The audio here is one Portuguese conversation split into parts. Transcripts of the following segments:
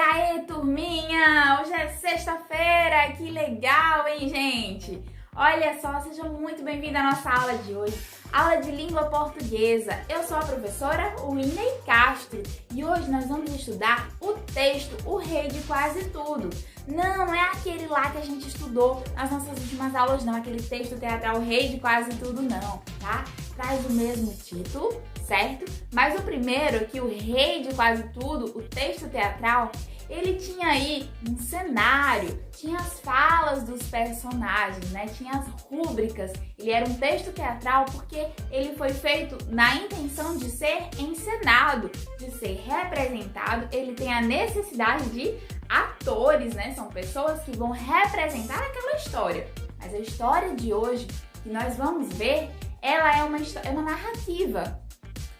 aí, turminha? Hoje é sexta-feira, que legal, hein, gente? Olha só, sejam muito bem-vindos à nossa aula de hoje, aula de língua portuguesa. Eu sou a professora Winnie Castro e hoje nós vamos estudar o texto O Rei de Quase Tudo. Não é aquele lá que a gente estudou nas nossas últimas aulas, não, aquele texto teatral O Rei de Quase Tudo, não, tá? Traz o mesmo título, certo? Mas o primeiro, que O Rei de Quase Tudo, o texto teatral, ele tinha aí um cenário, tinha as falas dos personagens, né? Tinha as rúbricas. Ele era um texto teatral porque ele foi feito na intenção de ser encenado, de ser representado. Ele tem a necessidade de atores, né? São pessoas que vão representar aquela história. Mas a história de hoje, que nós vamos ver, ela é uma narrativa.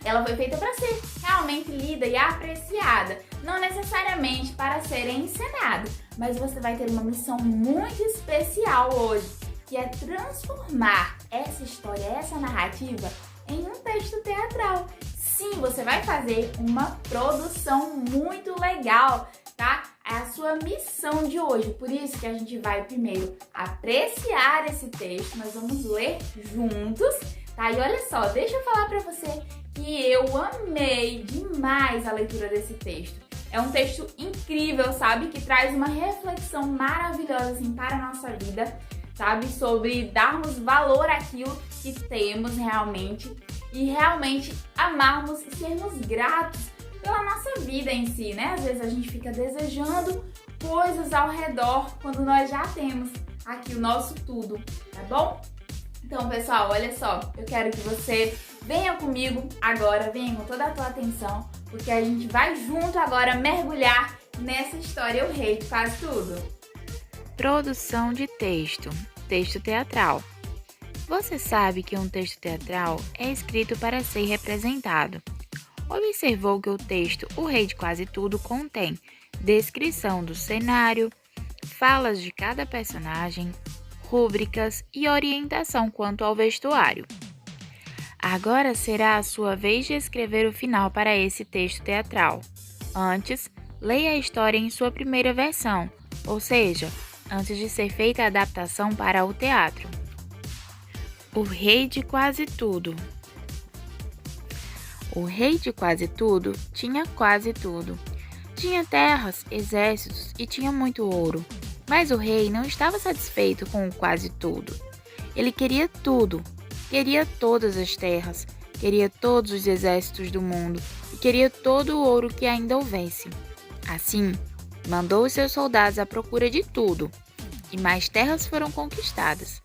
Ela foi feita para ser realmente lida e apreciada, não necessariamente para ser encenada, mas você vai ter uma missão muito especial hoje, que é transformar essa história, essa narrativa, em um texto teatral. Sim, você vai fazer uma produção muito legal, tá? É a sua missão de hoje, por isso que a gente vai primeiro apreciar esse texto, nós vamos ler juntos, tá? E olha só, deixa eu falar para você que eu amei demais a leitura desse texto. É um texto incrível, sabe? Que traz uma reflexão maravilhosa assim, para a nossa vida, sabe? Sobre darmos valor àquilo que temos realmente e realmente amarmos e sermos gratos pela nossa vida em si, né? Às vezes a gente fica desejando coisas ao redor quando nós já temos aqui o nosso tudo, tá bom? Então, pessoal, olha só, eu quero que você venha comigo agora, venha com toda a tua atenção, porque a gente vai junto agora mergulhar nessa história O Rei de Quase Tudo. Produção de texto, texto teatral. Você sabe que um texto teatral é escrito para ser representado. Observou que o texto O Rei de Quase Tudo contém descrição do cenário, falas de cada personagem, rúbricas e orientação quanto ao vestuário. Agora será a sua vez de escrever o final para esse texto teatral. Antes, leia a história em sua primeira versão, ou seja, antes de ser feita a adaptação para o teatro. O Rei de Quase Tudo. O Rei de Quase Tudo tinha quase tudo. Tinha terras, exércitos e tinha muito ouro. Mas o rei não estava satisfeito com o quase tudo. Ele queria tudo. Queria todas as terras, queria todos os exércitos do mundo e queria todo o ouro que ainda houvesse. Assim, mandou os seus soldados à procura de tudo, e mais terras foram conquistadas.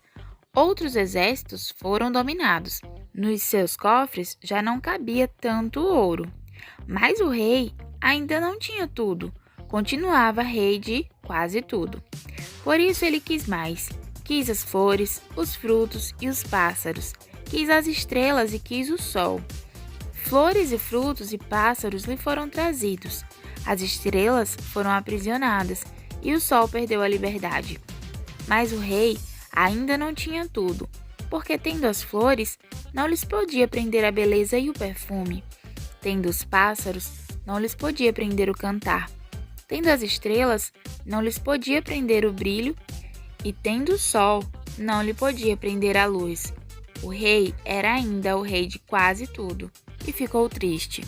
Outros exércitos foram dominados. Nos seus cofres já não cabia tanto ouro. Mas o rei ainda não tinha tudo. Continuava rei de quase tudo. Por isso ele quis mais. Quis as flores, os frutos e os pássaros. Quis as estrelas e quis o sol. Flores e frutos e pássaros lhe foram trazidos. As estrelas foram aprisionadas e o sol perdeu a liberdade. Mas o rei ainda não tinha tudo, porque tendo as flores, não lhes podia prender a beleza e o perfume. Tendo os pássaros, não lhes podia prender o cantar. Tendo as estrelas, não lhes podia prender o brilho, e tendo o sol, não lhe podia prender a luz. O rei era ainda o rei de quase tudo, e ficou triste.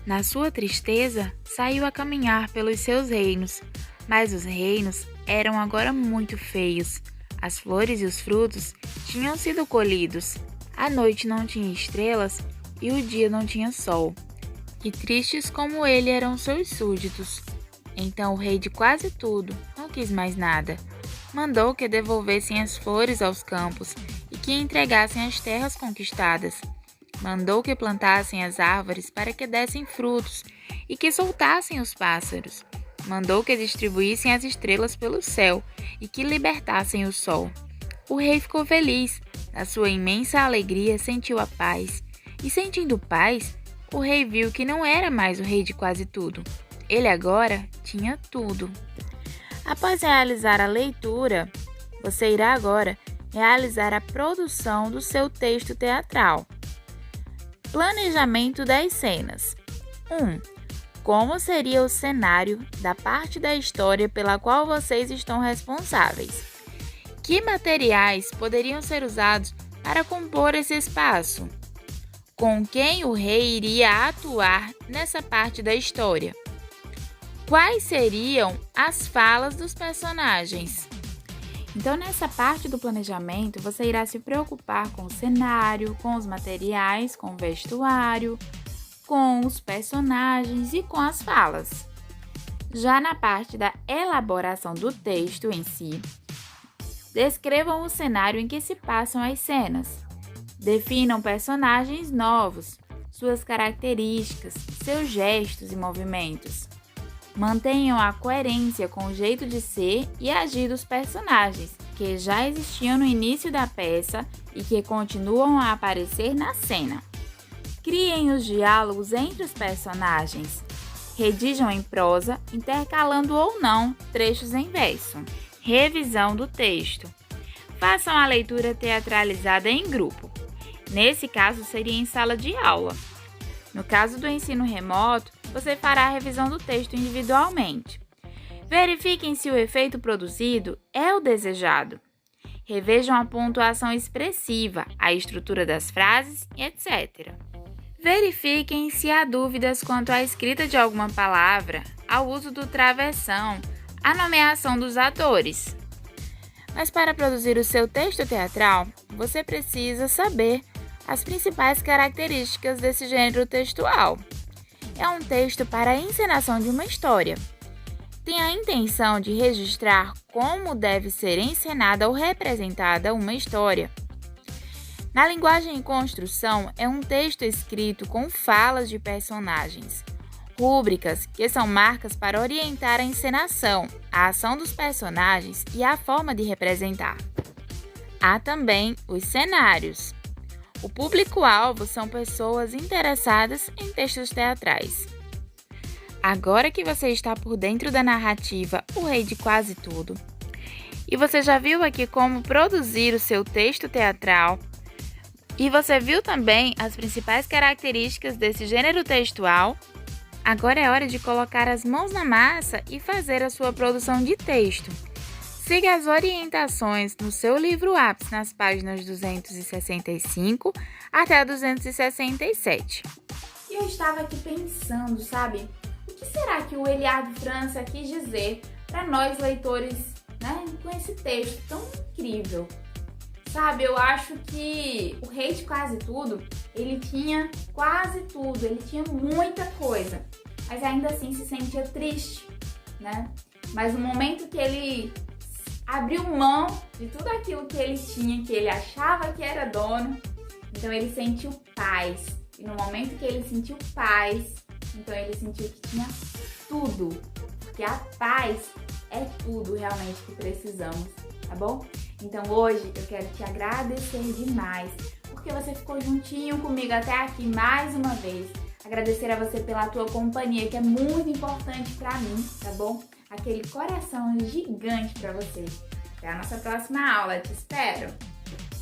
Na sua tristeza, saiu a caminhar pelos seus reinos, mas os reinos eram agora muito feios. As flores e os frutos tinham sido colhidos, a noite não tinha estrelas e o dia não tinha sol. E tristes como ele eram seus súditos. Então o rei de quase tudo não quis mais nada. Mandou que devolvessem as flores aos campos e que entregassem as terras conquistadas. Mandou que plantassem as árvores para que dessem frutos e que soltassem os pássaros. Mandou que distribuíssem as estrelas pelo céu e que libertassem o sol. O rei ficou feliz. Na sua imensa alegria sentiu a paz. E sentindo paz, o rei viu que não era mais o rei de quase tudo. Ele agora tinha tudo. Após realizar a leitura, você irá agora realizar a produção do seu texto teatral. Planejamento das cenas. 1. como seria o cenário da parte da história pela qual vocês estão responsáveis. Que materiais poderiam ser usados para compor esse espaço? Com quem o rei iria atuar nessa parte da história? Quais seriam as falas dos personagens? Então, nessa parte do planejamento, você irá se preocupar com o cenário, com os materiais, com o vestuário, com os personagens e com as falas. Já na parte da elaboração do texto em si, descrevam o cenário em que se passam as cenas. Definam personagens novos, suas características, seus gestos e movimentos. Mantenham a coerência com o jeito de ser e agir dos personagens, que já existiam no início da peça e que continuam a aparecer na cena. Criem os diálogos entre os personagens. Redigam em prosa, intercalando ou não trechos em verso. Revisão do texto. Façam a leitura teatralizada em grupo. Nesse caso, seria em sala de aula. No caso do ensino remoto, você fará a revisão do texto individualmente. Verifiquem se o efeito produzido é o desejado. Revejam a pontuação expressiva, a estrutura das frases, etc. Verifiquem se há dúvidas quanto à escrita de alguma palavra, ao uso do travessão, à nomeação dos atores. Mas para produzir o seu texto teatral, você precisa saber as principais características desse gênero textual. É um texto para a encenação de uma história. Tem a intenção de registrar como deve ser encenada ou representada uma história. Na linguagem em construção, é um texto escrito com falas de personagens, rúbricas, que são marcas para orientar a encenação, a ação dos personagens e a forma de representar. Há também os cenários. O público-alvo são pessoas interessadas em textos teatrais. Agora que você está por dentro da narrativa O Rei de Quase Tudo, e você já viu aqui como produzir o seu texto teatral, e você viu também as principais características desse gênero textual, agora é hora de colocar as mãos na massa e fazer a sua produção de texto. Siga as orientações no seu livro ápice nas páginas 265 até 267. E eu estava aqui pensando, sabe? O que será que o Eliade França quis dizer para nós leitores, né, com esse texto tão incrível? Sabe, eu acho que o Rei de Quase Tudo, ele tinha quase tudo, ele tinha muita coisa, mas ainda assim se sentia triste, né? Mas no momento que ele abriu mão de tudo aquilo que ele tinha, que ele achava que era dono, então ele sentiu paz. E no momento que ele sentiu paz, então ele sentiu que tinha tudo. Porque a paz é tudo realmente que precisamos, tá bom? Então hoje eu quero te agradecer demais, porque você ficou juntinho comigo até aqui mais uma vez. Agradecer a você pela tua companhia, que é muito importante pra mim, tá bom? Aquele coração gigante pra você. Até a nossa próxima aula, te espero!